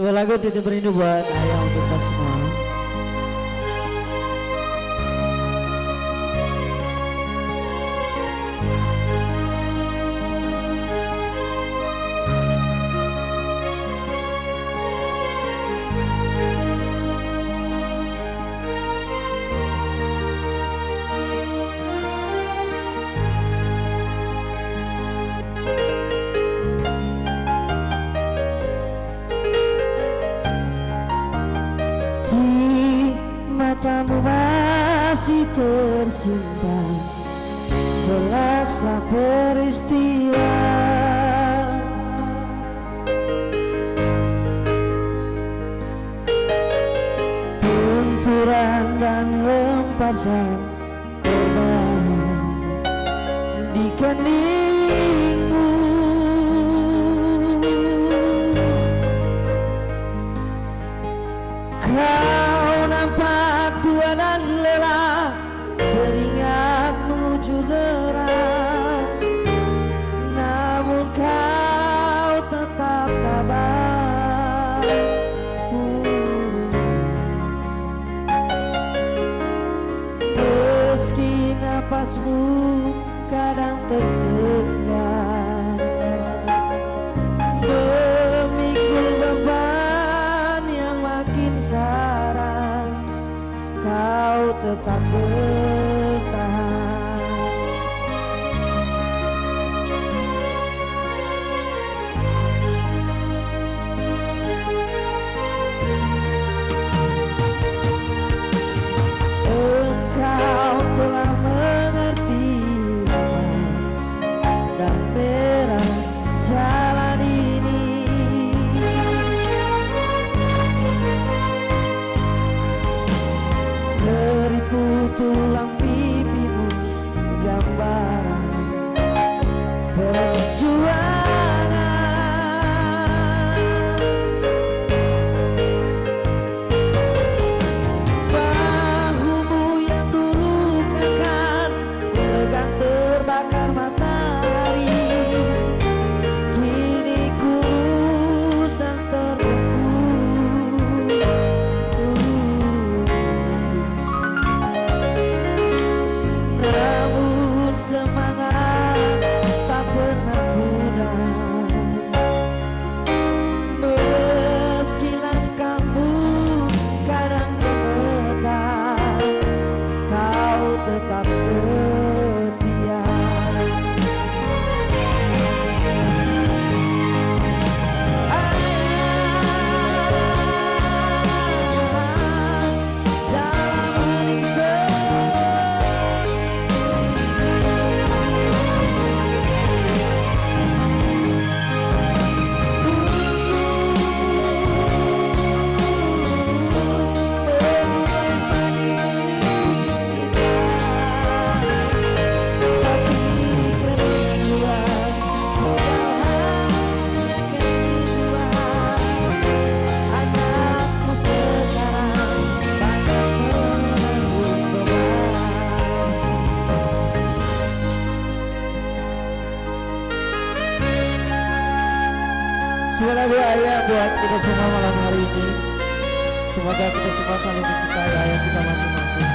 Sebuah lagu titip rindu buat ayah untuk kita semua. Matamu masih tersimpan selaksa peristiwa, benturan dan hempasan korban di keningmu. Kau nampak tua dan lelah, keringat menuju deras, namun kau tetap tabah. Meski napasmu kadang tersengat, memikul beban yang makin sarang, kau tetap bertahan. Engkau telah mengerti dan merah jalan ini. Keriput tulang pipimu gambaran perjuangan. Bahumu yang dulu kakan elegan terbakar matahari, kini kurus dan terbeku. Namun semangat tak pernah pudar, meski langkahmu kadang gemetar, kau tetap setia. Dalam hening Sebuah lagu ayah buat kita semua malam hari ini. Semoga kita semua saling mencintai ayah kita masing-masing.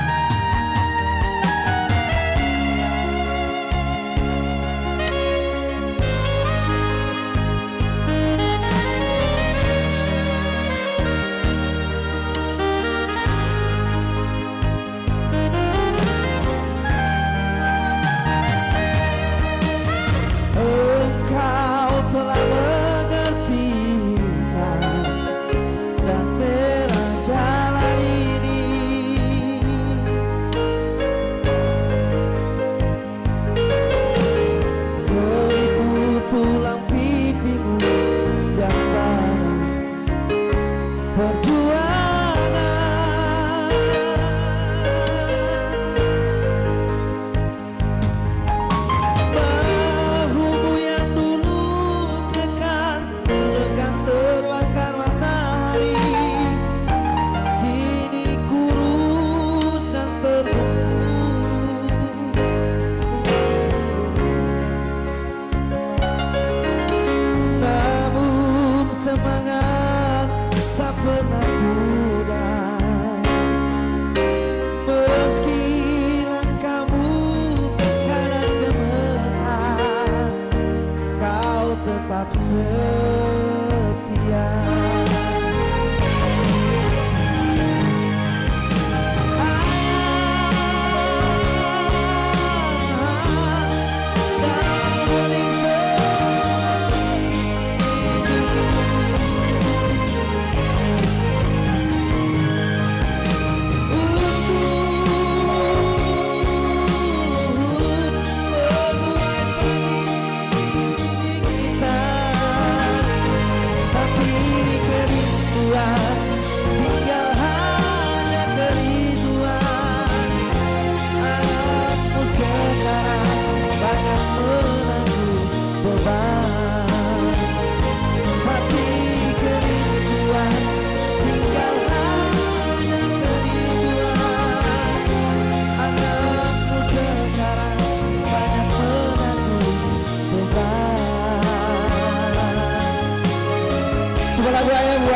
Engkau telah mengerti dan merah jalan ini.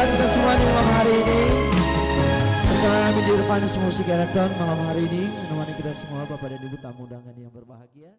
buat kita semua di malam hari ini. Bersama kami di Urbanus Musik Elektron malam hari ini menemani kita semua Bapak dan Ibu tamu undangan yang berbahagia.